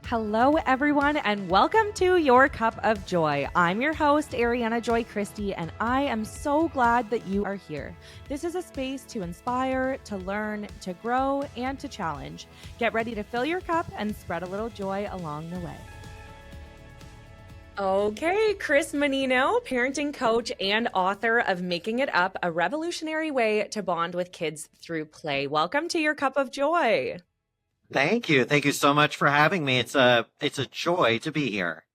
Hello, everyone, and welcome to Your Cup of Joy. I'm your host, Ariana Joy Christie, and I am so glad that you are here. This is a space to inspire, to learn, to grow, and to challenge. Get ready to fill your cup and spread a little joy along the way. Okay, Chris Mannino, parenting coach and author of Making It Up, a revolutionary way to bond with kids through play. Welcome to Your Cup of Joy. Thank you. Thank you so much for having me. It's a joy to be here.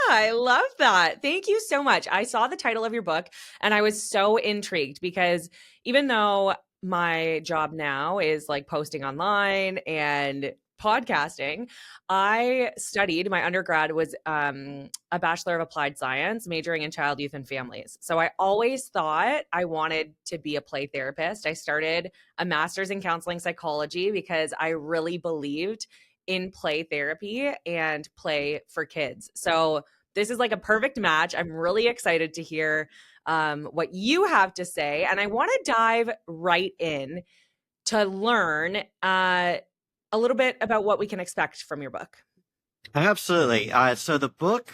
I love that. Thank you so much. I saw the title of your book and I was so intrigued because even though my job now is like posting online and podcasting, I studied, my undergrad was a Bachelor of Applied Science, majoring in child, youth, and families. So I always thought I wanted to be a play therapist. I started a master's in counseling psychology because I really believed in play therapy and play for kids. So this is like a perfect match. I'm really excited to hear what you have to say. And I want to dive right in to learn a little bit about what we can expect from your book. Absolutely. So the book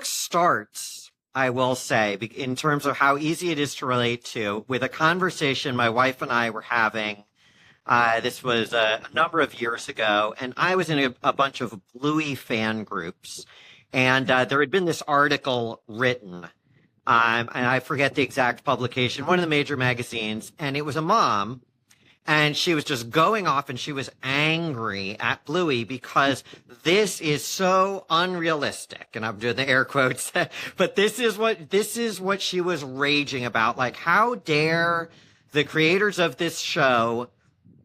starts, I will say, in terms of how easy it is to relate to, with a conversation my wife and I were having. This was a number of years ago, and I was in a bunch of Bluey fan groups, and there had been this article written, and I forget the exact publication, one of the major magazines, and it was a mom, and she was just going off, and she was angry at Bluey because this is so unrealistic, and I'm doing the air quotes, but this is what she was raging about. Like, how dare the creators of this show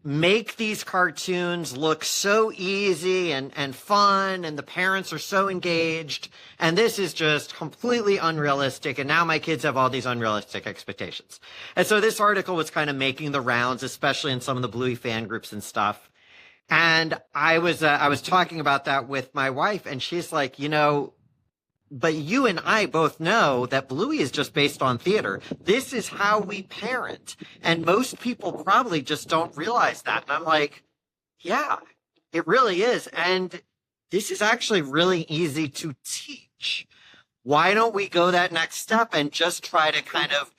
make these cartoons look so easy and fun, and the parents are so engaged, and this is just completely unrealistic, and now my kids have all these unrealistic expectations. And so this article was kind of making the rounds, especially in some of the Bluey fan groups and stuff. And I was talking about that with my wife, and she's like, but you and I both know that Bluey is just based on theater. This is how we parent. And most people probably just don't realize that. And I'm like, yeah, it really is. And this is actually really easy to teach. Why don't we go that next step and just try to kind of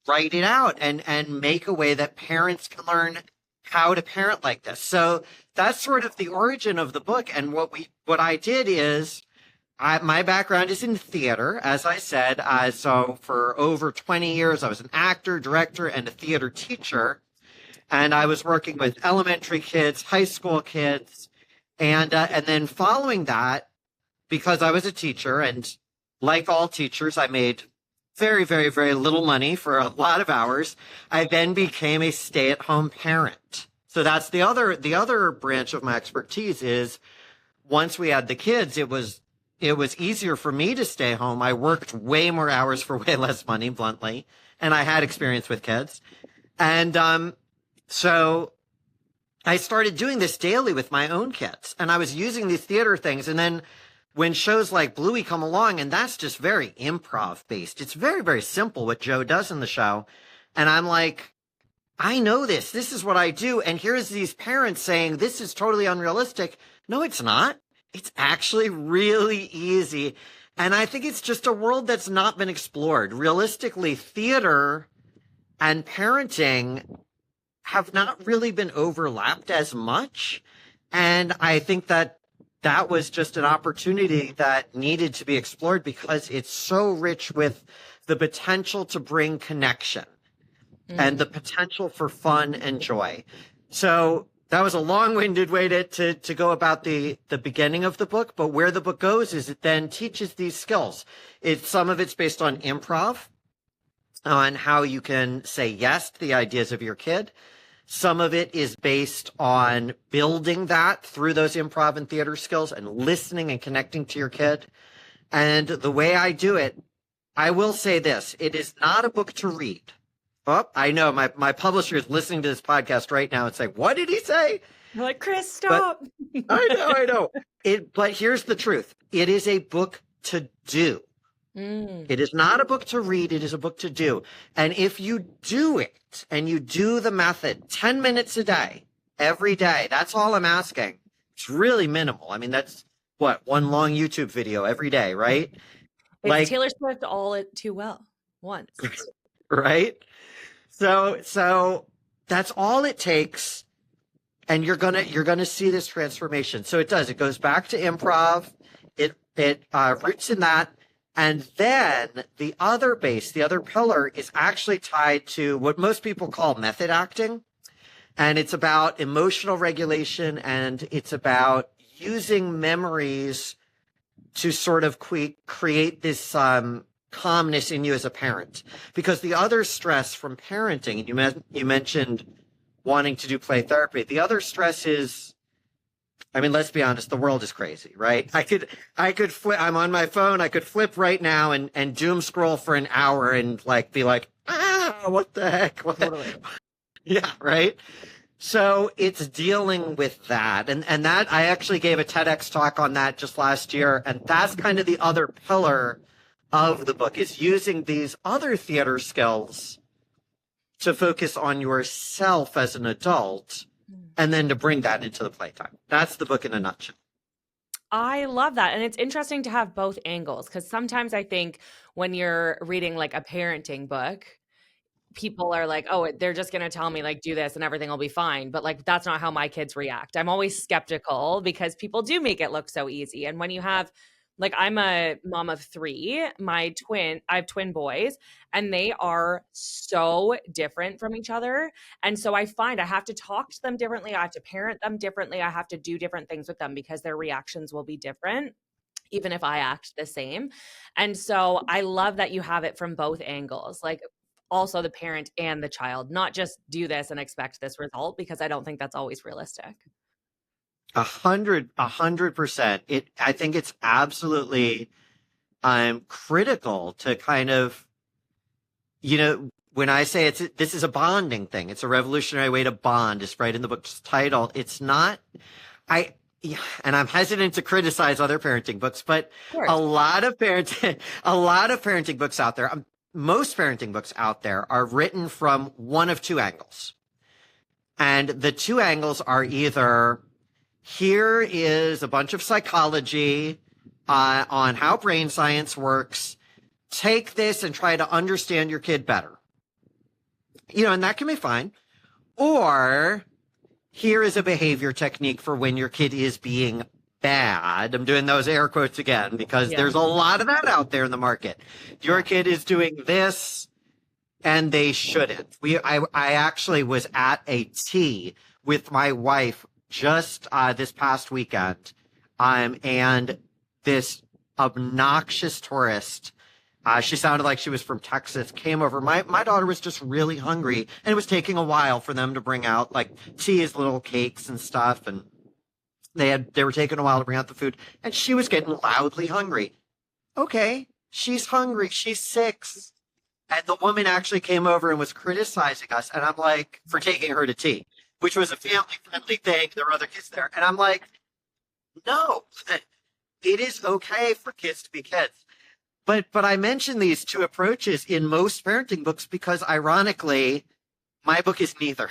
write it out and make a way that parents can learn how to parent like this? So that's sort of the origin of the book. And what I did is, my background is in theater, as I said. So for over 20 years, I was an actor, director, and a theater teacher. And I was working with elementary kids, high school kids. And then following that, because I was a teacher, and like all teachers, I made very, very, very little money for a lot of hours. I then became a stay-at-home parent. So that's the other branch of my expertise is once we had the kids, it was easier for me to stay home. I worked way more hours for way less money, bluntly, and I had experience with kids. And so I started doing this daily with my own kids, and I was using these theater things. And then when shows like Bluey come along, and that's just very improv based, it's very, very simple what Joe does in the show. And I'm like, I know this. This is what I do. And here's these parents saying, this is totally unrealistic. No, it's not. It's actually really easy. And I think it's just a world that's not been explored. Realistically, theater and parenting have not really been overlapped as much. And I think that was just an opportunity that needed to be explored because it's so rich with the potential to bring connection and the potential for fun and joy. So that was a long-winded way to go about the beginning of the book, but where the book goes is it then teaches these skills. Some of it's based on improv, on how you can say yes to the ideas of your kid. Some of it is based on building that through those improv and theater skills and listening and connecting to your kid. And the way I do it, I will say this, it is not a book to read. Oh, I know my publisher is listening to this podcast right now and saying, what did he say? You're like, Chris, stop. I know. But here's the truth. It is a book to do. It is not a book to read. It is a book to do. And if you do it and you do the method 10 minutes a day, every day, that's all I'm asking. It's really minimal. I mean, that's what, one long YouTube video every day, right? It's Like, Taylor Swift all it too well once. right? So that's all it takes, and you're gonna see this transformation. So it does. It goes back to improv. It roots in that, and then the other base, the other pillar, is actually tied to what most people call method acting, and it's about emotional regulation, and it's about using memories to sort of create this calmness in you as a parent. Because the other stress from parenting, and you mentioned wanting to do play therapy, the other stress is, I mean, let's be honest, the world is crazy, right? I could flip, I'm on my phone, I could flip right now and doom scroll for an hour and like be like, what the heck? Totally. Yeah, right? So it's dealing with that. And that, I actually gave a TEDx talk on that just last year. And that's kind of the other pillar of the book, is using these other theater skills to focus on yourself as an adult and then to bring that into the playtime. That's the book in a nutshell. I love that. And it's interesting to have both angles, because sometimes I think when you're reading like a parenting book, people are like, oh, they're just going to tell me like, do this and everything will be fine. But like, that's not how my kids react. I'm always skeptical because people do make it look so easy. And when you have, like, I'm a mom of 3, I have twin boys, and they are so different from each other. And so I find I have to talk to them differently. I have to parent them differently. I have to do different things with them because their reactions will be different, even if I act the same. And so I love that you have it from both angles, like also the parent and the child, not just do this and expect this result, because I don't think that's always realistic. 100%. I think it's absolutely critical to kind of, when I say this is a bonding thing, it's a revolutionary way to bond, is right in the book's title. It's not, and I'm hesitant to criticize other parenting books, but a lot of parenting books out there, most parenting books out there are written from one of two angles. And the two angles are either, here is a bunch of psychology on how brain science works. Take this and try to understand your kid better. And that can be fine. Or here is a behavior technique for when your kid is being bad. I'm doing those air quotes again because there's a lot of that out there in the market. Your kid is doing this and they shouldn't. I actually was at a tea with my wife just this past weekend, and this obnoxious tourist, she sounded like she was from Texas, came over. My daughter was just really hungry, and it was taking a while for them to bring out like teas, little cakes and stuff, and they were taking a while to bring out the food, and she was getting loudly hungry. Okay, she's hungry, she's 6. And the woman actually came over and was criticizing us, and I'm like, for taking her to tea, which was a family-friendly thing. There were other kids there. And I'm like, no, it is okay for kids to be kids. But I mentioned these two approaches in most parenting books because, ironically, my book is neither.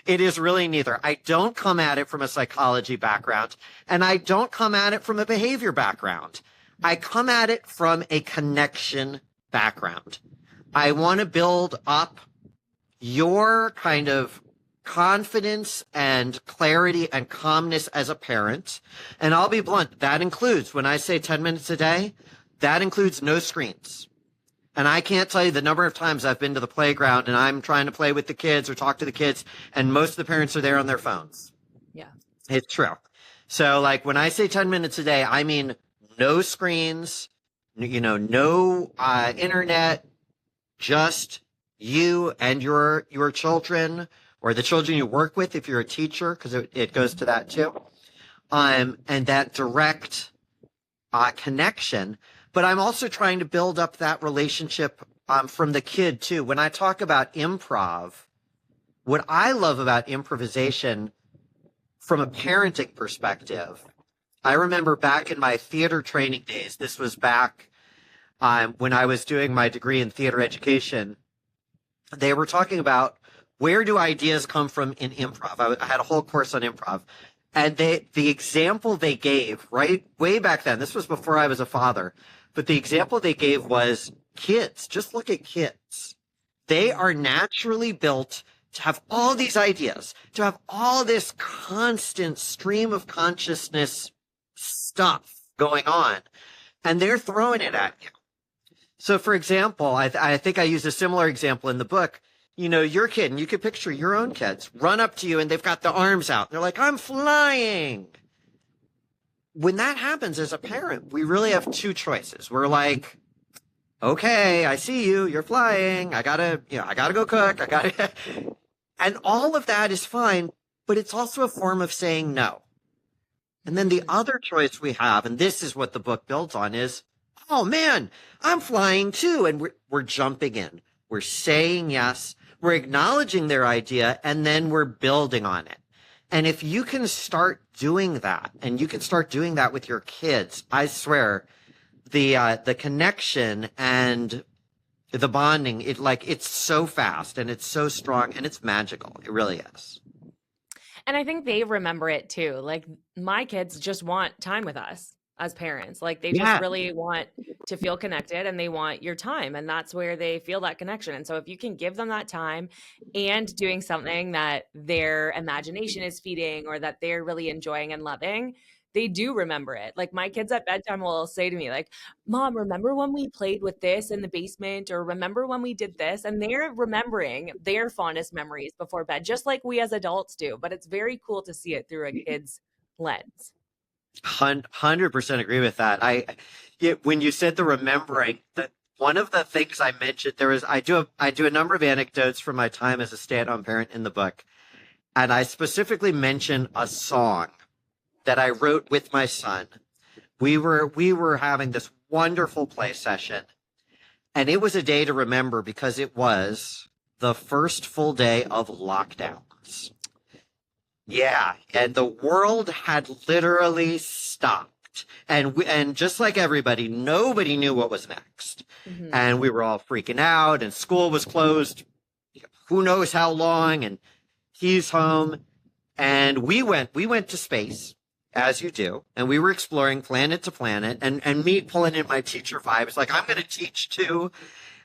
It is really neither. I don't come at it from a psychology background, and I don't come at it from a behavior background. I come at it from a connection background. I want to build up your kind of confidence and clarity and calmness as a parent. And I'll be blunt, that includes, when I say 10 minutes a day, that includes no screens. And I can't tell you the number of times I've been to the playground and I'm trying to play with the kids or talk to the kids, and most of the parents are there on their phones. Yeah. It's true. So like when I say 10 minutes a day, I mean no screens, no internet, just you and your children, or the children you work with if you're a teacher, because it goes to that too. And that direct connection. But I'm also trying to build up that relationship from the kid too. When I talk about improv, what I love about improvisation from a parenting perspective, I remember back in my theater training days, this was back when I was doing my degree in theater education, they were talking about, where do ideas come from in improv? I had a whole course on improv. And the example they gave, right, way back then, this was before I was a father, but the example they gave was kids. Just look at kids. They are naturally built to have all these ideas, to have all this constant stream of consciousness stuff going on, and they're throwing it at you. So, for example, I think I used a similar example in the book. You know, your kid, and you could picture your own kids, run up to you and they've got the arms out. They're like, I'm flying. When that happens as a parent, we really have two choices. We're like, okay, I see you. You're flying. I gotta go cook. And all of that is fine, but it's also a form of saying no. And then the other choice we have, and this is what the book builds on, is, oh man, I'm flying too. And we're jumping in. We're saying yes. We're acknowledging their idea, and then we're building on it. And if you can start doing that, and you can start doing that with your kids, I swear, the connection and the bonding, it's so fast and it's so strong and it's magical. It really is. And I think they remember it too. Like my kids just want time with us as parents. Like they just really want to feel connected and they want your time. And that's where they feel that connection. And so if you can give them that time and doing something that their imagination is feeding or that they're really enjoying and loving, they do remember it. Like my kids at bedtime will say to me like, Mom, remember when we played with this in the basement, or remember when we did this? And they're remembering their fondest memories before bed, just like we as adults do. But it's very cool to see it through a kid's lens. 100% agree with that. When you said the remembering, that one of the things I mentioned, I do a number of anecdotes from my time as a stay-at-home parent in the book. And I specifically mention a song that I wrote with my son. We were having this wonderful play session, and it was a day to remember because it was the first full day of lockdowns. Yeah, and the world had literally stopped. And just like everybody, nobody knew what was next. Mm-hmm. And we were all freaking out, and school was closed who knows how long, and he's home. And we went to space, as you do, and we were exploring planet to planet, and me pulling in my teacher vibes, like, I'm going to teach too.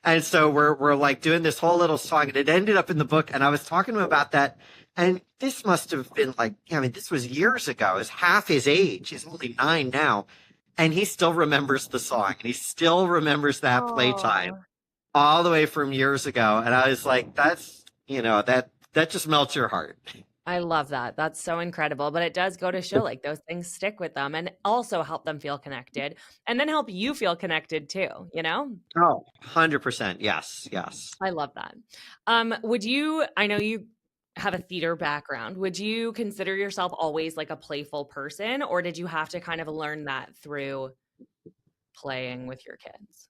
And so we're like doing this whole little song, and it ended up in the book, and I was talking to him about that, and this must have been this was years ago. It was half his age. He's only 9 now, and he still remembers the song, and he still remembers that playtime all the way from years ago. And I was like, that's, that just melts your heart. I love that. That's so incredible. But it does go to show like those things stick with them and also help them feel connected and then help you feel connected too, Oh, 100%. Yes. I love that. I know you have a theater background. Would you consider yourself always like a playful person, or did you have to kind of learn that through playing with your kids?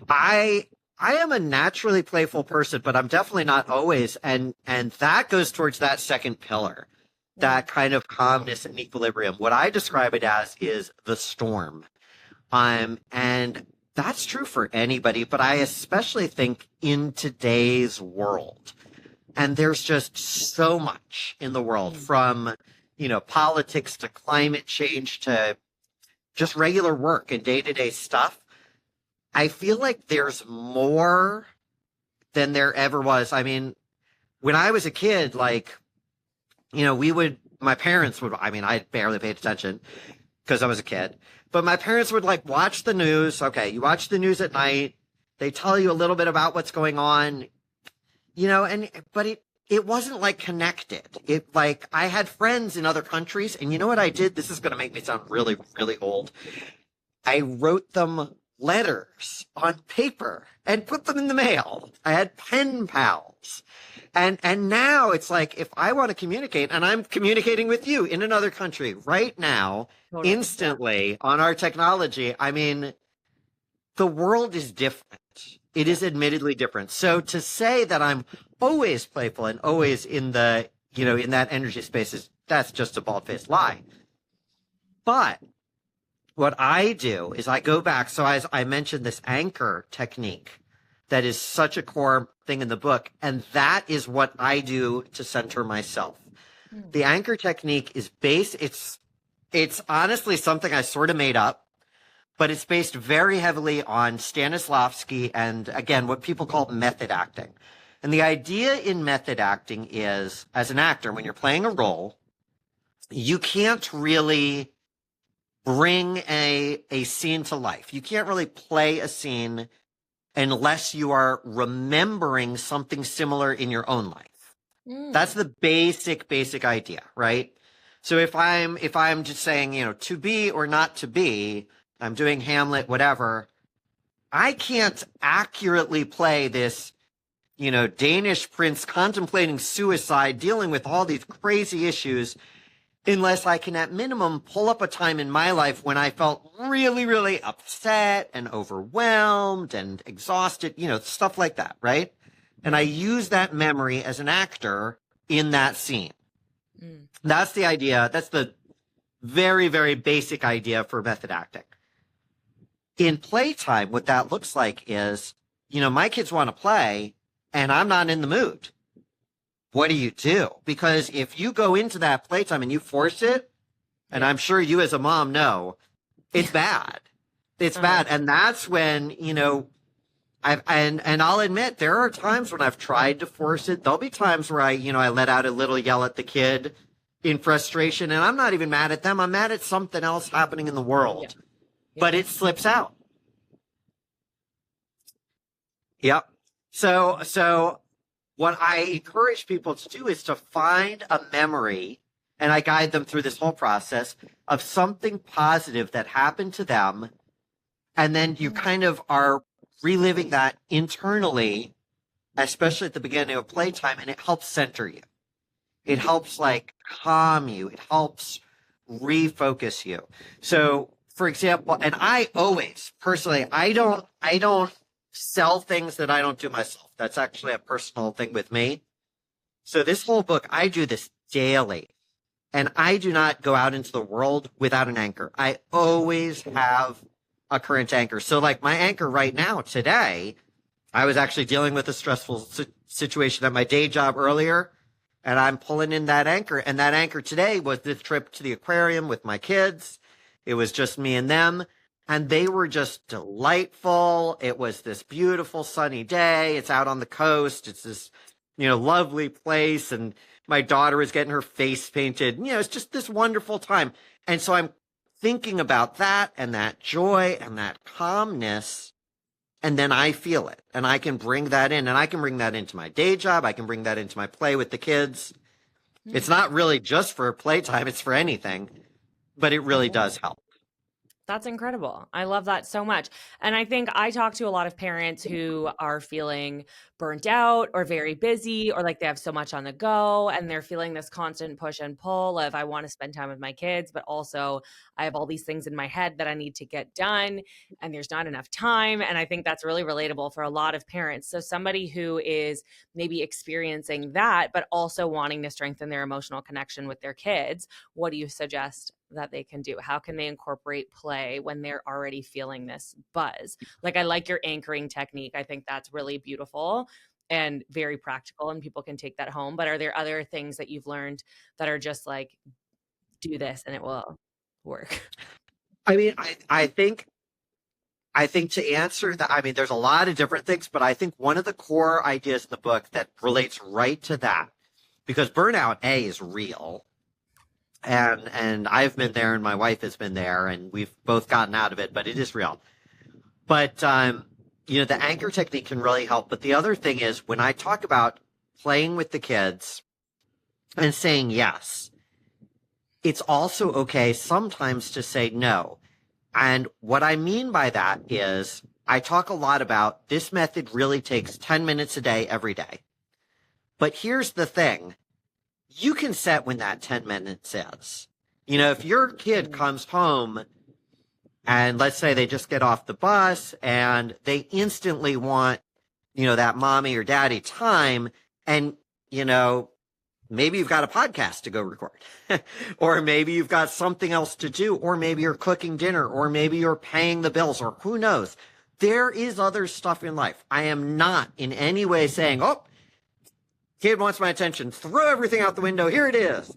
I am a naturally playful person, but I'm definitely not always. And that goes towards that second pillar, that kind of calmness and equilibrium. What I describe it as is the storm. And that's true for anybody, but I especially think in today's world. And there's just so much in the world, from, politics to climate change to just regular work and day-to-day stuff. I feel like there's more than there ever was. I mean, when I was a kid, my parents would, I barely paid attention because I was a kid, but my parents would watch the news. Okay, you watch the news at night. They tell you a little bit about what's going on, but it wasn't connected. I had friends in other countries, and you know what I did? This is going to make me sound really, really old. I wrote them letters on paper and put them in the mail. I had pen pals. And now it's if I want to communicate, and I'm communicating with you in another country right now, totally, instantly on our technology, the world is different. It is admittedly different. So to say that I'm always playful and always in the, in that energy space, that's just a bald-faced lie. But what I do is I go back. So as I mentioned, this anchor technique that is such a core thing in the book. And that is what I do to center myself. Hmm. The anchor technique is it's honestly something I sort of made up, but it's based very heavily on Stanislavski and, again, what people call method acting. And the idea in method acting is, as an actor, when you're playing a role, you can't really bring a scene to life. You can't really play a scene unless you are remembering something similar in your own life. That's Mm. the basic idea, right? So if I'm just saying, to be or not to be, I'm doing Hamlet, whatever, I can't accurately play this, Danish prince contemplating suicide, dealing with all these crazy issues, unless I can at minimum pull up a time in my life when I felt really, really upset and overwhelmed and exhausted, stuff like that, right? And I Right. use that memory as an actor in that scene. Mm. That's the idea. That's the very, very basic idea for method acting. In playtime, what that looks like is, my kids want to play and I'm not in the mood. What do you do? Because if you go into that playtime and you force it, and Yeah. I'm sure you as a mom know, it's bad. It's Uh-huh. bad. And that's when, and I'll admit there are times when I've tried to force it. There'll be times where I let out a little yell at the kid in frustration, and I'm not even mad at them. I'm mad at something else happening in the Yeah. world, Yeah. but it slips out. Yep. So what I encourage people to do is to find a memory, and I guide them through this whole process of something positive that happened to them. And then you Mm. kind of are reliving that internally, especially at the beginning of playtime, and it helps center you. It helps like calm you. It helps refocus you. So, for example, and I always personally, I don't sell things that I don't do myself. That's actually a personal thing with me. So this whole book, I do this daily, and I do not go out into the world without an anchor. I always have a current anchor. So like my anchor right now today, I was actually dealing with a stressful situation at my day job earlier, and I'm pulling in that anchor. And that anchor today was this trip to the aquarium with my kids. It was just me and them, and they were just delightful. It was this beautiful sunny day. It's out on the coast. It's this, lovely place. And my daughter is getting her face painted. It's just this wonderful time. And so I'm thinking about that and that joy and that calmness, and then I feel it, and I can bring that in, and I can bring that into my day job. I can bring that into my play with the kids. It's Mm. not really just for playtime. It's for anything, but it really Yeah. does help. That's incredible. I love that so much. And I think I talk to a lot of parents who are feeling burnt out or very busy or like they have so much on the go and they're feeling this constant push and pull of I want to spend time with my kids, but also I have all these things in my head that I need to get done and there's not enough time. And I think that's really relatable for a lot of parents. So somebody who is maybe experiencing that, but also wanting to strengthen their emotional connection with their kids, what do you suggest that they can do? How can they incorporate play when they're already feeling this buzz? Like, I like your anchoring technique. I think that's really beautiful and very practical, and people can take that home. But are there other things that you've learned that are just like, do this and it will work? I mean, I think to answer that, I mean, there's a lot of different things, but I think one of the core ideas in the book that relates right to that, because burnout A is real, and I've been there, and my wife has been there, and we've both gotten out of it, but it is real. But the anchor technique can really help. But the other thing is when I talk about playing with the kids and saying yes, it's also okay sometimes to say no. And what I mean by that is I talk a lot about this method really takes 10 minutes a day, every day. But here's the thing. You can set when that 10 minutes is. If your kid Mm. comes home and let's say they just get off the bus and they instantly want, that mommy or daddy time, and, maybe you've got a podcast to go record, or maybe you've got something else to do, or maybe you're cooking dinner, or maybe you're paying the bills, or who knows. There is other stuff in life. I am not in any way saying, oh, kid wants my attention, throw everything out the window, here it is.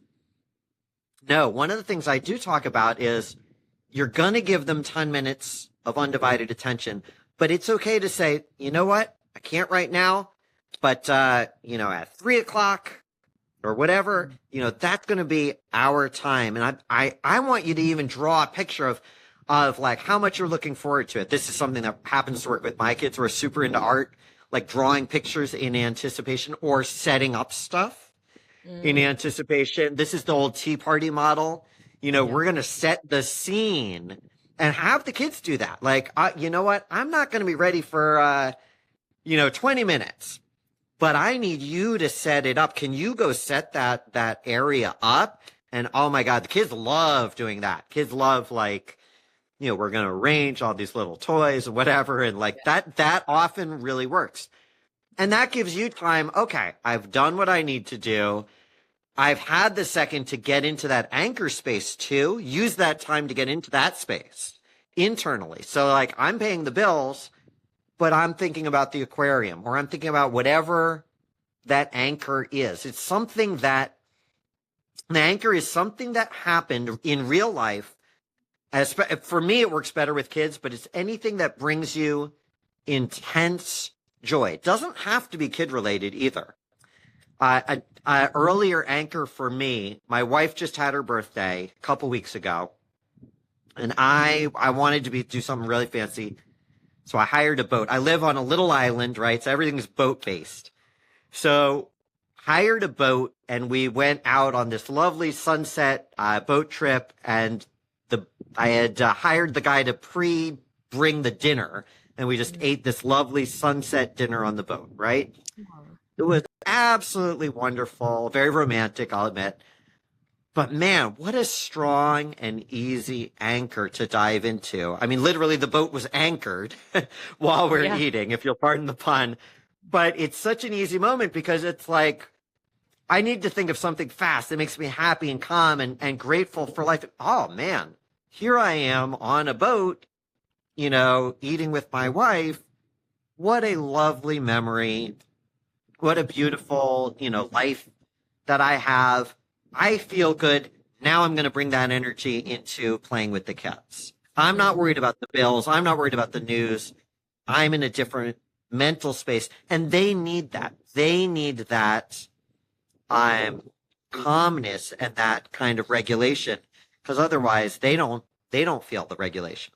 No, one of the things I do talk about is you're going to give them 10 minutes of undivided attention, but it's okay to say, you know what? I can't right now, but, at 3 o'clock or whatever, that's going to be our time. And I want you to even draw a picture of like how much you're looking forward to it. This is something that happens to work with my kids who are super into art, like drawing pictures in anticipation or setting up stuff in anticipation. This is the old Tea Party model. We're going to set the scene and have the kids do that. Like, you know what? I'm not going to be ready for, 20 minutes, but I need you to set it up. Can you go set that area up? And oh my God, the kids love doing that. Kids love like, we're going to arrange all these little toys or whatever. And like that often really works. And that gives you time. Okay, I've done what I need to do. I've had the second to get into that anchor space too. Use that time to get into that space internally. So like I'm paying the bills, but I'm thinking about the aquarium or I'm thinking about whatever that anchor is. It's something that the anchor is something that happened in real life. For me, it works better with kids, but it's anything that brings you intense joy. It doesn't have to be kid related either. Earlier anchor for me, my wife just had her birthday a couple weeks ago, and I wanted to do something really fancy, so I hired a boat. I live on a little island, right? So everything's boat based. So hired a boat, and we went out on this lovely sunset boat trip, and I had hired the guy to bring the dinner, and we just ate this lovely sunset dinner on the boat, right? It was absolutely wonderful, very romantic, I'll admit. But man, what a strong and easy anchor to dive into. I mean, literally the boat was anchored while we're eating, if you'll pardon the pun. But it's such an easy moment because it's like, I need to think of something fast that makes me happy and calm and grateful for life. Oh man, here I am on a boat, eating with my wife. What a lovely memory. What a beautiful, life that I have. I feel good. Now I'm going to bring that energy into playing with the kids. I'm not worried about the bills. I'm not worried about the news. I'm in a different mental space, and they need that. They need that calmness and that kind of regulation, because otherwise they don't feel the regulation.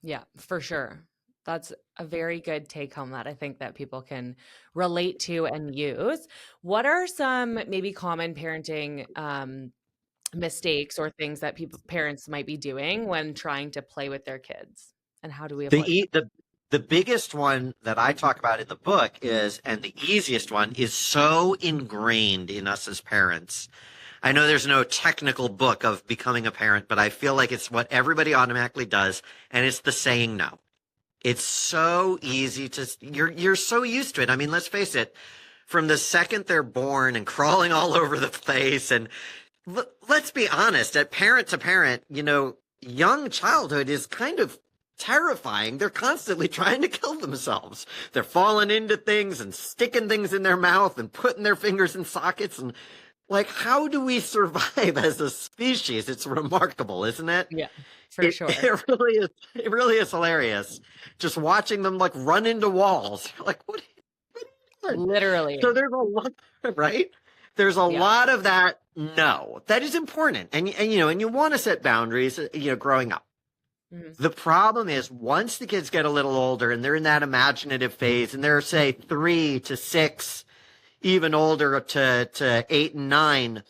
Yeah, for sure. That's a very good take home that I think that people can relate to and use. What are some maybe common parenting mistakes or things that parents might be doing when trying to play with their kids? And how do we avoid The biggest one that I talk about in the book and the easiest one is so ingrained in us as parents. I know there's no technical book of becoming a parent, but I feel like it's what everybody automatically does, and it's the saying no. It's so easy you're so used to it. I mean, let's face it, from the second they're born and crawling all over the place. And let's be honest, at parent to parent, young childhood is kind of terrifying. They're constantly trying to kill themselves. They're falling into things and sticking things in their mouth and putting their fingers in sockets. And like, how do we survive as a species? It's remarkable, isn't it? Yeah, for sure. It really is. It really is hilarious. Just watching them like run into walls. Like, what are you doing? Literally. So there's a lot, right? There's a lot of that. No, that is important. And you want to set boundaries, growing up. The problem is once the kids get a little older and they're in that imaginative phase and they're, say, 3 to 6, even older to 8 and 9,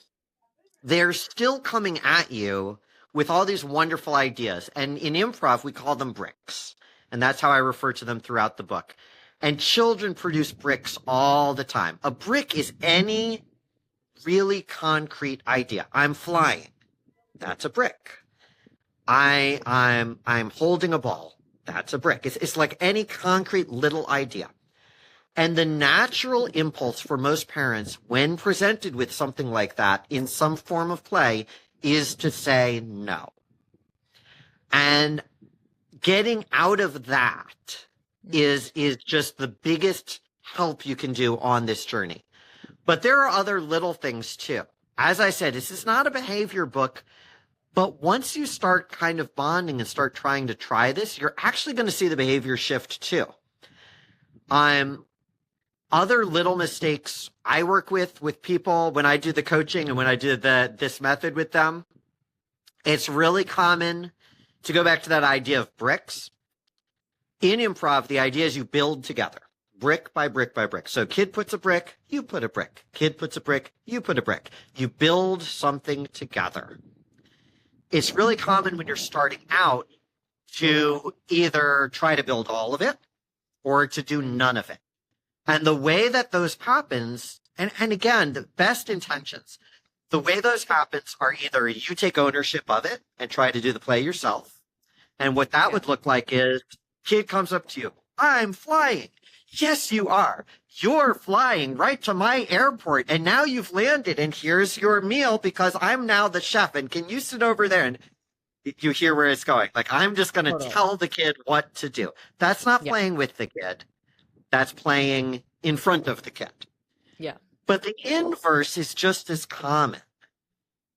they're still coming at you with all these wonderful ideas. And in improv, we call them bricks. And that's how I refer to them throughout the book. And children produce bricks all the time. A brick is any really concrete idea. I'm flying. That's a brick. I'm holding a ball. That's a brick. It's like any concrete little idea. And the natural impulse for most parents when presented with something like that in some form of play is to say no. And getting out of that is just the biggest help you can do on this journey. But there are other little things too. as I said, this is not a behavior book, but once you start kind of bonding and start trying to try this, you're actually going to see the behavior shift too. Other little mistakes I work with people when I do the coaching and when I do this method with them, it's really common to go back to that idea of bricks. In improv, the idea is you build together, brick by brick by brick. So kid puts a brick, you put a brick. Kid puts a brick, you put a brick. You build something together. It's really common when you're starting out to either try to build all of it or to do none of it. And the way that those happens, and again, the best intentions, the way those happens are either you take ownership of it and try to do the play yourself. And what that would look like is kid comes up to you, I'm flying. Yes, you are. You're flying right to my airport. And now you've landed and here's your meal because I'm now the chef. And can you sit over there? And you hear where it's going. Like, I'm just going to tell the kid what to do. That's not playing with the kid. That's playing in front of the kid. Yeah. But the inverse is just as common.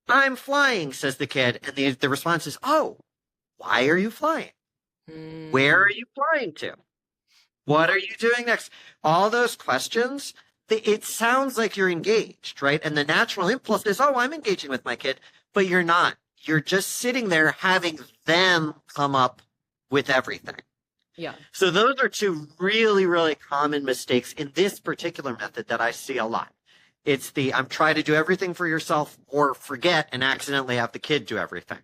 I'm flying, says the kid. And the response is, oh, why are you flying? Where are you flying to? What are you doing next? All those questions, it sounds like you're engaged, right? And the natural impulse is, oh, I'm engaging with my kid. But you're not. You're just sitting there having them come up with everything. Yeah. So those are two really, really common mistakes in this particular method that I see a lot. It's the I'm trying to do everything for yourself or forget and accidentally have the kid do everything.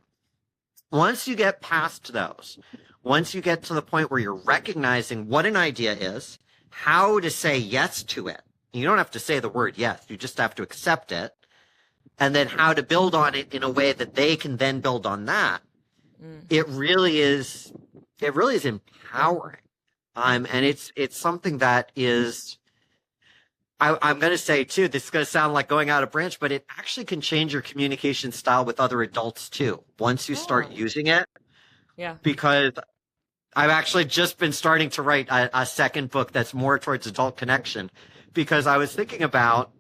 Once you get past those, once you get to the point where you're recognizing what an idea is, how to say yes to it. You don't have to say the word yes. You just have to accept it. And then how to build on it in a way that they can then build on that. It really is empowering. And it's something that is, I'm going to say too, this is going to sound like going out of branch, but it actually can change your communication style with other adults too. Once you start using it. Yeah. Because I've actually just been starting to write a second book that's more towards adult connection, because I was thinking about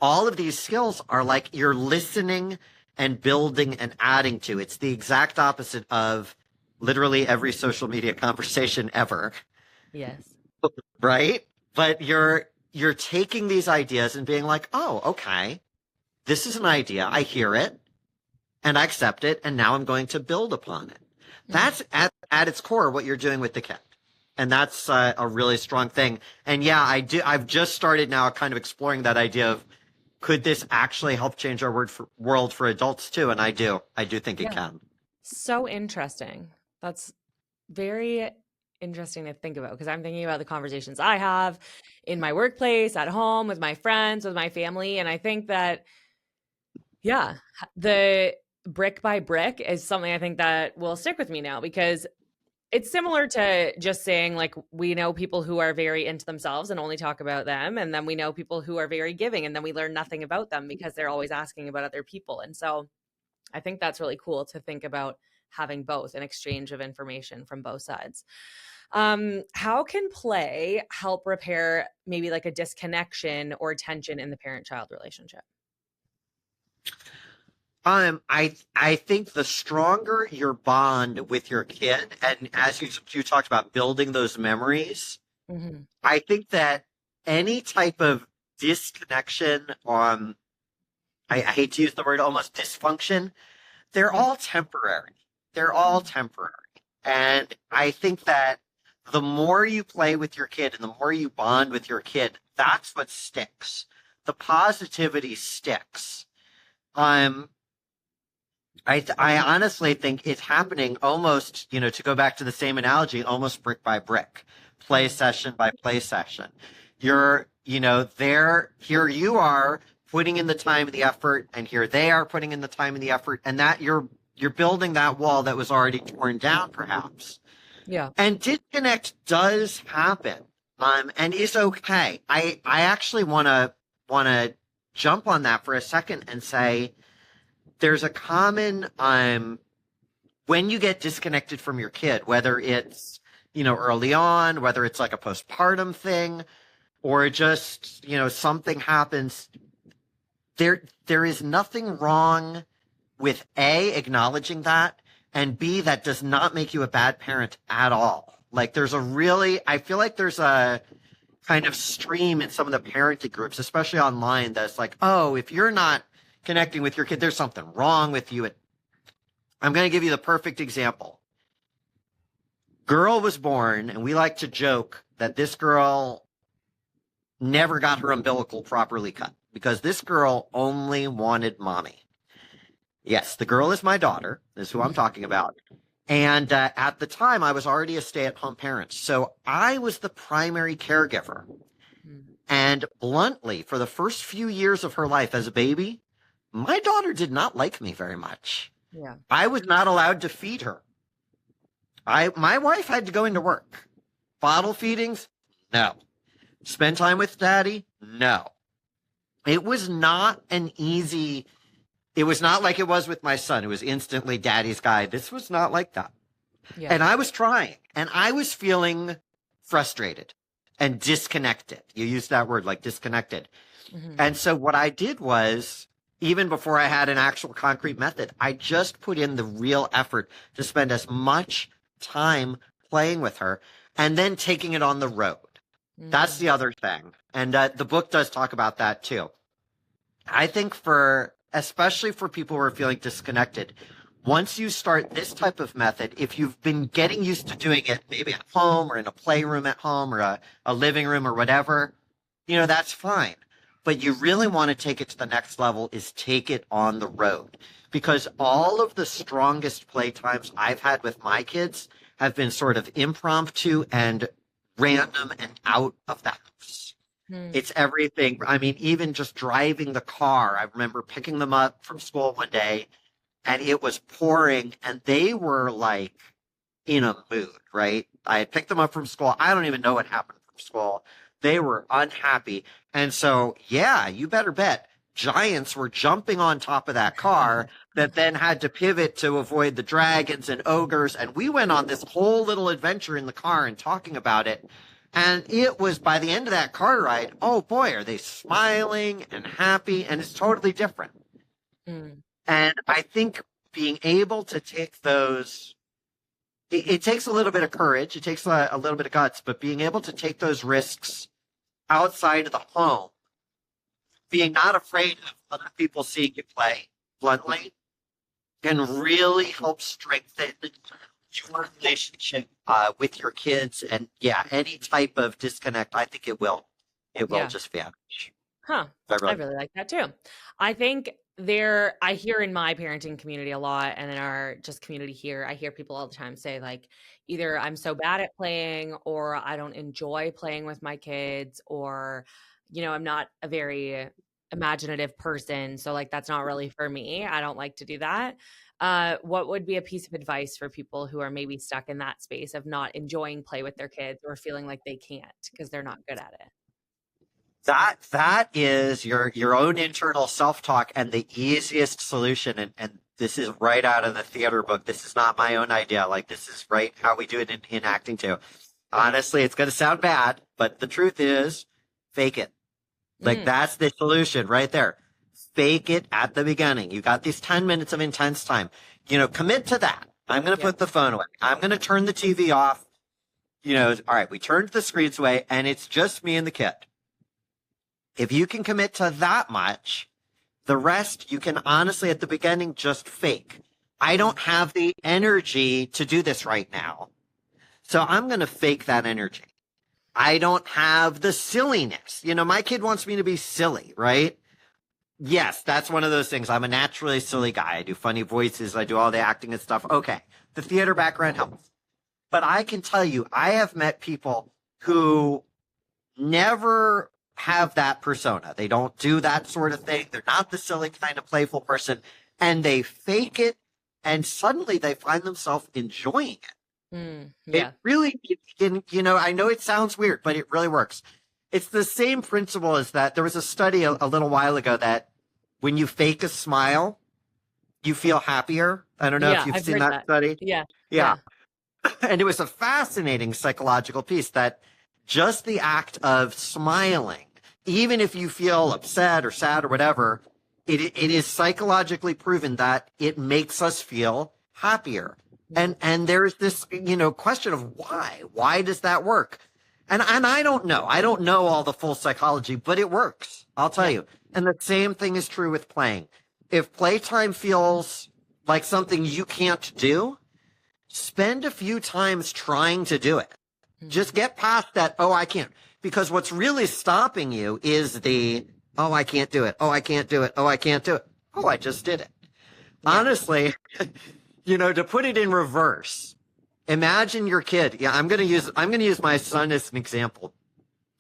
all of these skills are like you're listening and building and adding to. It's the exact opposite of literally every social media conversation ever. Yes. Right? But you're taking these ideas and being like, oh, okay, this is an idea. I hear it and I accept it. And now I'm going to build upon it. That's at its core what you're doing with the kid. And that's a really strong thing. And yeah, I've just started now kind of exploring that idea of, could this actually help change our world for adults too? And I do think it can. So interesting. That's very interesting to think about, because I'm thinking about the conversations I have in my workplace, at home, with my friends, with my family. And I think that, yeah, the brick by brick is something I think that will stick with me now, because it's similar to just saying, like, we know people who are very into themselves and only talk about them. And then we know people who are very giving, and then we learn nothing about them because they're always asking about other people. And so I think that's really cool to think about having both, an exchange of information from both sides. How can play help repair maybe like a disconnection or tension in the parent-child relationship? I think the stronger your bond with your kid, and as you talked about building those memories, I think that any type of disconnection, I hate to use the word almost dysfunction, they're all temporary. They're all temporary. And I think that the more you play with your kid and the more you bond with your kid, that's what sticks. The positivity sticks. I honestly think it's happening almost, to go back to the same analogy, almost brick by brick, play session by play session. You're, here you are putting in the time and the effort, and here they are putting in the time and the effort, and that you're building that wall that was already torn down, perhaps. Yeah. And disconnect does happen, and is okay. I actually want to jump on that for a second and say, there's a common, when you get disconnected from your kid, whether it's, early on, whether it's like a postpartum thing, or just, something happens, there is nothing wrong with A, acknowledging that, and B, that does not make you a bad parent at all. Like I feel like there's a kind of stream in some of the parenting groups, especially online, that's like, oh, if you're not connecting with your kid, there's something wrong with you. I'm going to give you the perfect example. Girl was born, and we like to joke that this girl never got her umbilical properly cut because this girl only wanted mommy. Yes, the girl is my daughter, is who I'm talking about. And at the time, I was already a stay-at-home parent. So I was the primary caregiver. And bluntly, for the first few years of her life as a baby, my daughter did not like me very much. Yeah. I was not allowed to feed her. My wife had to go into work. Bottle feedings? No. Spend time with daddy? No. It was not it was not like it was with my son, who was instantly daddy's guy. This was not like that. Yeah. And I was trying, and I was feeling frustrated and disconnected. You used that word, like disconnected. Mm-hmm. And so what I did was, even before I had an actual concrete method, I just put in the real effort to spend as much time playing with her and then taking it on the road. Mm-hmm. That's the other thing. And the book does talk about that too. I think especially for people who are feeling disconnected, once you start this type of method, if you've been getting used to doing it, maybe at home or in a playroom at home or a living room or whatever, that's fine. But you really want to take it to the next level is take it on the road, because all of the strongest play times I've had with my kids have been sort of impromptu and random and out of the house. It's everything. I mean, even just driving the car. I remember picking them up from school one day and it was pouring and they were like in a mood, right? I had picked them up from school. I don't even know what happened from school. They were unhappy. And so, yeah, you better bet giants were jumping on top of that car that then had to pivot to avoid the dragons and ogres. And we went on this whole little adventure in the car and talking about it. And it was by the end of that car ride, oh boy, are they smiling and happy, and it's totally different. And I think being able to take those, it takes a little bit of courage, it takes a little bit of guts, but being able to take those risks outside of the home, being not afraid of other people seeing you play bluntly, can really help strengthen your relationship with your kids. And yeah, any type of disconnect, I think it will just vanish. I really like that too. I think I hear in my parenting community a lot, and in our just community here, I hear people all the time say like, either I'm so bad at playing, or I don't enjoy playing with my kids, or, I'm not a very imaginative person. So like, that's not really for me. I don't like to do that. What would be a piece of advice for people who are maybe stuck in that space of not enjoying play with their kids, or feeling like they can't because they're not good at it? That is your own internal self-talk, and the easiest solution. And this is right out of the theater book. This is not my own idea. Like, this is right how we do it in acting too. Honestly, it's going to sound bad, but the truth is, fake it. Like, that's the solution right there. Fake it at the beginning. You got these 10 minutes of intense time. Commit to that. I'm going to put the phone away. I'm going to turn the TV off. All right, we turned the screens away, and it's just me and the kid. If you can commit to that much, the rest you can honestly at the beginning just fake. I don't have the energy to do this right now, so I'm going to fake that energy. I don't have the silliness. My kid wants me to be silly, right? Yes, that's one of those things. I'm a naturally silly guy. I do funny voices. I do all the acting and stuff. Okay, the theater background helps. But I can tell you, I have met people who never have that persona. They don't do that sort of thing. They're not the silly kind of playful person, and they fake it, and suddenly they find themselves enjoying it. It really, I know it sounds weird, but it really works. It's the same principle as that. There was a study a little while ago that when you fake a smile, you feel happier. I don't know if you've seen that study. Yeah. And it was a fascinating psychological piece that just the act of smiling, even if you feel upset or sad or whatever, It is psychologically proven that it makes us feel happier. And there's this, question of why? Why does that work? And I don't know. I don't know all the full psychology, but it works. I'll tell you. And the same thing is true with playing. If playtime feels like something you can't do, spend a few times trying to do it. Just get past that, oh, I can't. Because what's really stopping you is oh, I can't do it. Oh, I can't do it. Oh, I can't do it. Oh, I just did it. Yeah. Honestly, to put it in reverse, imagine your kid. Yeah, I'm going to use my son as an example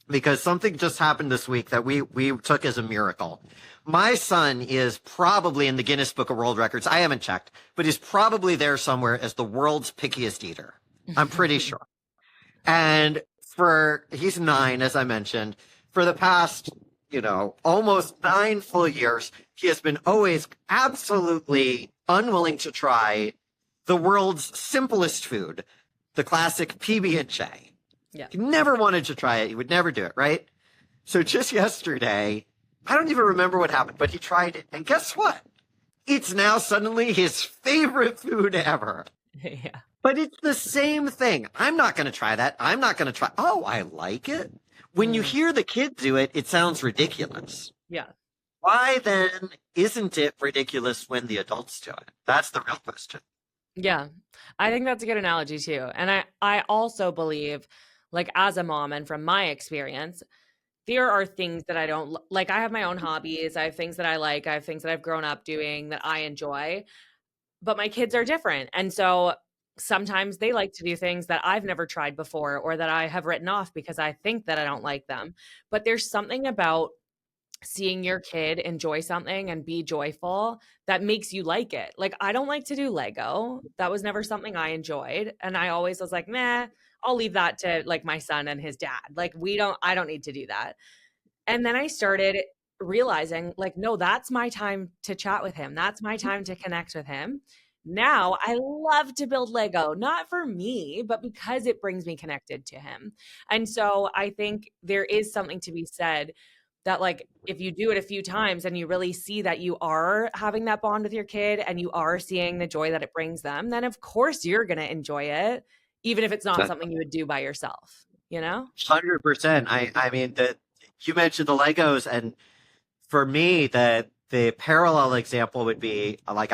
because something just happened this week that we took as a miracle. My son is probably in the Guinness Book of World Records. I haven't checked, but he's probably there somewhere as the world's pickiest eater. I'm pretty sure. And he's 9, as I mentioned, for the past, almost 9 full years, he has been always absolutely unwilling to try the world's simplest food, the classic PB&J. Yeah. He never wanted to try it. He would never do it, right? So just yesterday, I don't even remember what happened, but he tried it. And guess what? It's now suddenly his favorite food ever. Yeah. But it's the same thing. I'm not going to try that. I'm not going to try. Oh, I like it. When you hear the kid do it, it sounds ridiculous. Yeah. Why then isn't it ridiculous when the adults do it? That's the real question. Yeah. I think that's a good analogy too. And I also believe, like, as a mom and from my experience, there are things that I don't like. I have my own hobbies. I have things that I like. I have things that I've grown up doing that I enjoy. But my kids are different. And so sometimes they like to do things that I've never tried before or that I have written off because I think that I don't like them. But there's something about seeing your kid enjoy something and be joyful that makes you like it. Like, I don't like to do Lego. That was never something I enjoyed. And I always was like, meh, I'll leave that to like my son and his dad. Like, I don't need to do that. And then I started realizing, like, no, that's my time to chat with him. That's my time to connect with him. Now I love to build Lego, not for me, but because it brings me connected to him. And so I think there is something to be said that, like, if you do it a few times and you really see that you are having that bond with your kid and you are seeing the joy that it brings them, then of course you're going to enjoy it, even if it's not something you would do by yourself, 100%. I mean, you mentioned the Legos, and for me, the parallel example would be like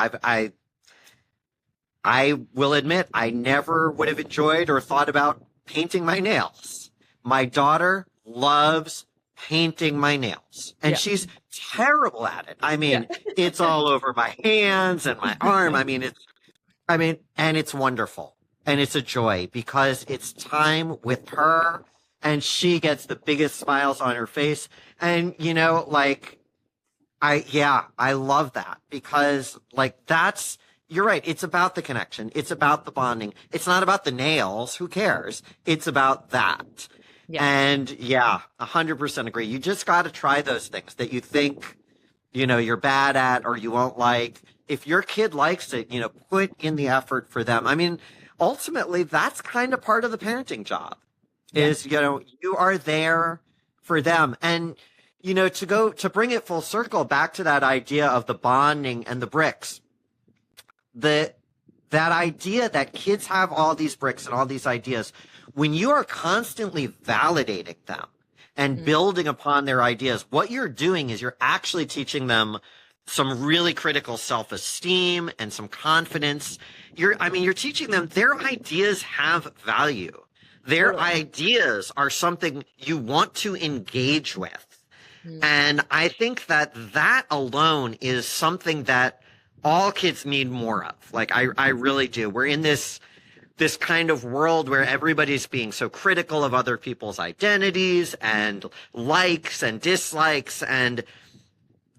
I will admit I never would have enjoyed or thought about painting my nails. My daughter loves painting my nails, and she's terrible at it. I mean, it's all over my hands and my arm. And it's wonderful, and it's a joy because it's time with her, and she gets the biggest smiles on her face. And I love that because you're right. It's about the connection. It's about the bonding. It's not about the nails. Who cares? It's about that. Yeah. And 100% agree. You just got to try those things that you think, you're bad at or you won't like. If your kid likes it, put in the effort for them. I mean, ultimately, that's kind of part of the parenting job is, you are there for them. And, to bring it full circle back to that idea of the bonding and the bricks, that idea that kids have all these bricks and all these ideas, when you are constantly validating them and building upon their ideas, what you're doing is you're actually teaching them some really critical self-esteem and some confidence. You're teaching them their ideas have value. Their ideas are something you want to engage with. And I think that alone is something that all kids need more of. Like, I really do. We're in this kind of world where everybody's being so critical of other people's identities and likes and dislikes, and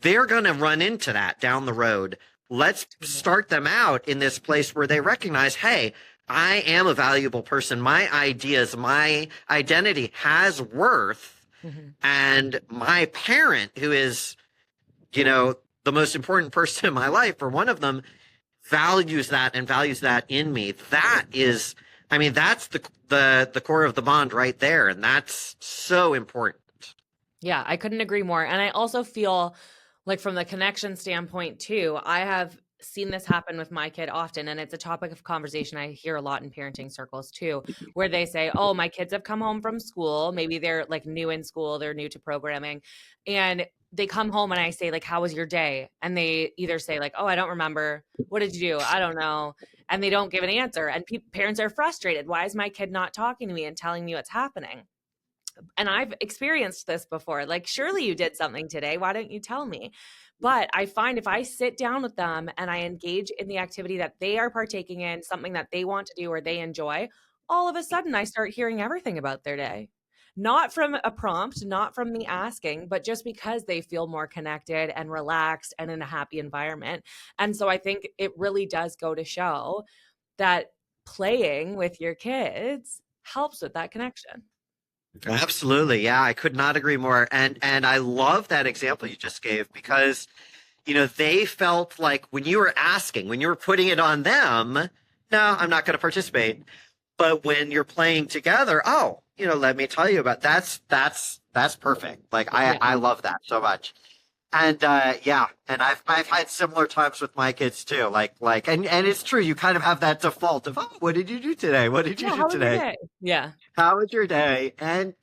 they're going to run into that down the road. Let's start them out in this place where they recognize, hey, I am a valuable person. My ideas, my identity has worth. And my parent, who is, the most important person in my life, or one of them, values that and values that in me. That is, that's the core of the bond right there. And that's so important. Yeah, I couldn't agree more. And I also feel Like from the connection standpoint too, I have seen this happen with my kid often, and it's a topic of conversation I hear a lot in parenting circles too, where they say, "Oh, my kids have come home from school. Maybe they're like new in school, they're new to programming, and they come home and I say like, "How was your day?" And they either say like, "Oh, I don't remember. What did you do? I don't know." And they don't give an answer, and parents are frustrated. Why is my kid not talking to me and telling me what's happening? And I've experienced this before. Like, surely you did something today. Why don't you tell me? But I find if I sit down with them and I engage in the activity that they are partaking in, something that they want to do or they enjoy, all of a sudden I start hearing everything about their day. Not from a prompt, not from me asking, but just because they feel more connected and relaxed and in a happy environment. And so I think it really does go to show that playing with your kids helps with that connection. Absolutely. Yeah, I could not agree more. And I love that example you just gave because, they felt like when you were asking, when you were putting it on them, no, I'm not going to participate. But when you're playing together, oh, let me tell you about that's perfect. Like Yeah. I love that so much. And yeah, and I've had similar times with my kids too. And it's true, you kind of have that default of, oh, what did you do today? What did you Yeah, do how was your today? day? Yeah. How was your day? And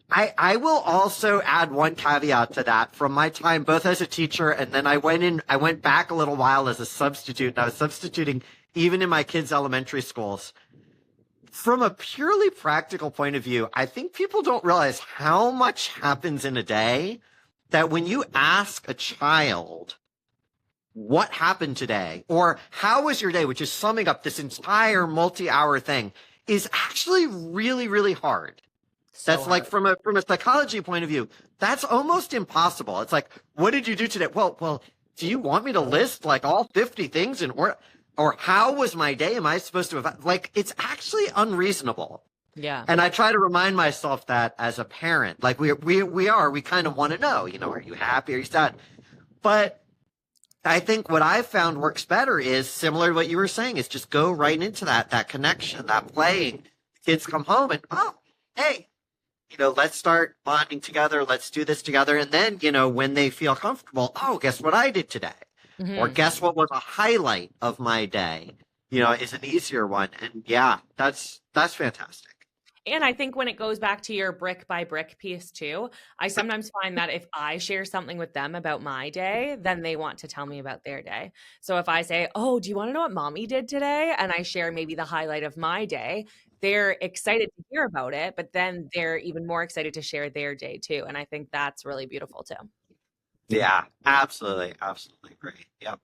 I will also add one caveat to that from my time both as a teacher and then I went back a little while as a substitute and I was substituting even in my kids' elementary schools. From a purely practical point of view, I think people don't realize how much happens in a day that when you ask a child what happened today or how was your day, which is summing up this entire multi-hour thing, is actually really, really hard. So That's like hard. from a psychology point of view, that's almost impossible. It's like, what did you do today? Well, do you want me to list like all 50 things or how was my day? Am I supposed to have like it's actually unreasonable. Yeah. And I try to remind myself that as a parent, like we kind of want to know, are you happy? Are you sad? But I think what I've found works better is similar to what you were saying is just go right into that connection, that playing. Kids come home and, oh, hey, let's start bonding together. Let's do this together. And then, when they feel comfortable, oh, guess what I did today? Or Hmm. guess what was a highlight of my day, is an easier one. And yeah, that's fantastic. And I think when it goes back to your brick by brick piece too, I sometimes find that if I share something with them about my day, then they want to tell me about their day. So if I say, "Oh, do you want to know what mommy did today?" and I share maybe the highlight of my day, they're excited to hear about it, but then they're even more excited to share their day too. And I think that's really beautiful too. Yeah, absolutely. Absolutely great. Yep.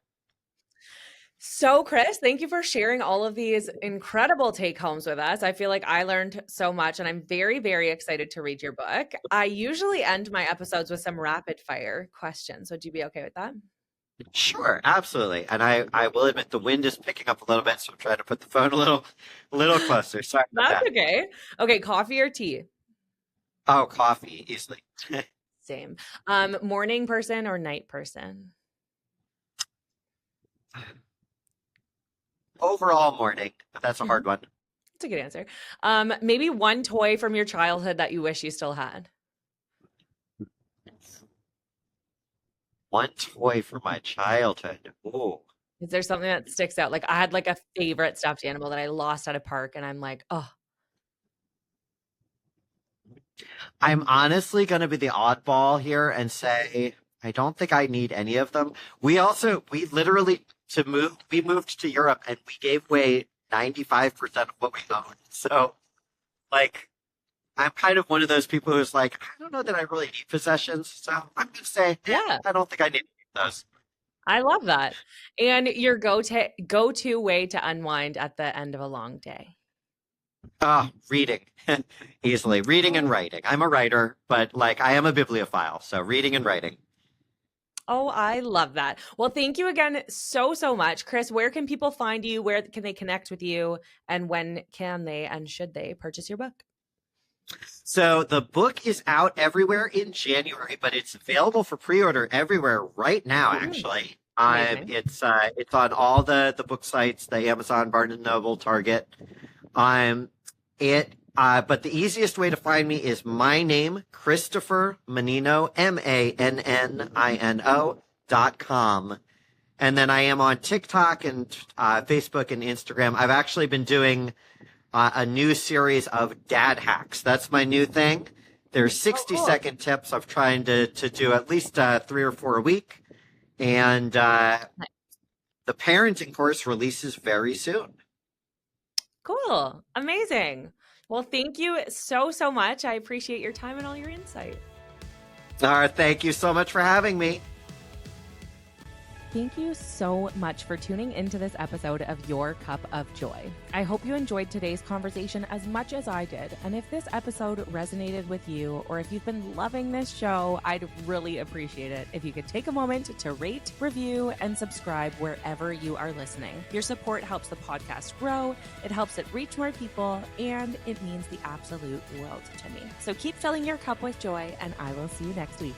So, Chris, thank you for sharing all of these incredible take homes with us. I feel like I learned so much, and I'm very, very excited to read your book. I usually end my episodes with some rapid fire questions. Would you be okay with that? Sure, absolutely. And I will admit the wind is picking up a little bit, so I'm trying to put the phone a little closer. Sorry about That's that. okay. Okay, coffee or tea? Oh, coffee, easily. Same. Morning person or night person? Overall morning, but that's a Mhm. hard one. That's a good answer. Maybe one toy from your childhood that you wish you still had. One toy from my childhood. Ooh. Is there something that sticks out? Like I had like a favorite stuffed animal that I lost at a park, and I'm like, oh, I'm honestly going to be the oddball here and say I don't think I need any of them. We literally we moved to Europe and we gave away 95% of what we owned. So like I'm kind of one of those people who's like, I don't know that I really need possessions. So I'm going to say, yeah. I don't think I need those. I love that. And your go-to way to unwind at the end of a long day. Ah, reading. Easily. Reading and Oh, writing. I'm a writer, but like I am a bibliophile. So reading and writing. oh, I love that. Well, thank you again so, so much. Chris, where can people find you? Where can they connect with you? And when can they and should they purchase your book? So the book is out everywhere in January, but it's available for pre-order everywhere right now, Ooh, actually. amazing. It's on all the book sites, the Amazon, Barnes and Noble, Target. Um, it But the easiest way to find me is my name, Christopher Mannino, Mannino.com. And then I am on TikTok and Facebook and Instagram. I've actually been doing a new series of dad hacks. That's my new thing. There's 60-second tips. I'm trying to do at least 3 or 4 a week. And the parenting course releases very soon. Cool. Amazing. Well, thank you so, so much. I appreciate your time and all your insight. All right. Thank you so much for having me. Thank you so much for tuning into this episode of Your Cup of Joy. I hope you enjoyed today's conversation as much as I did. And if this episode resonated with you, or if you've been loving this show, I'd really appreciate it if you could take a moment to rate, review, and subscribe wherever you are listening. Your support helps the podcast grow, it helps it reach more people, and it means the absolute world to me. So keep filling your cup with joy, and I will see you next week.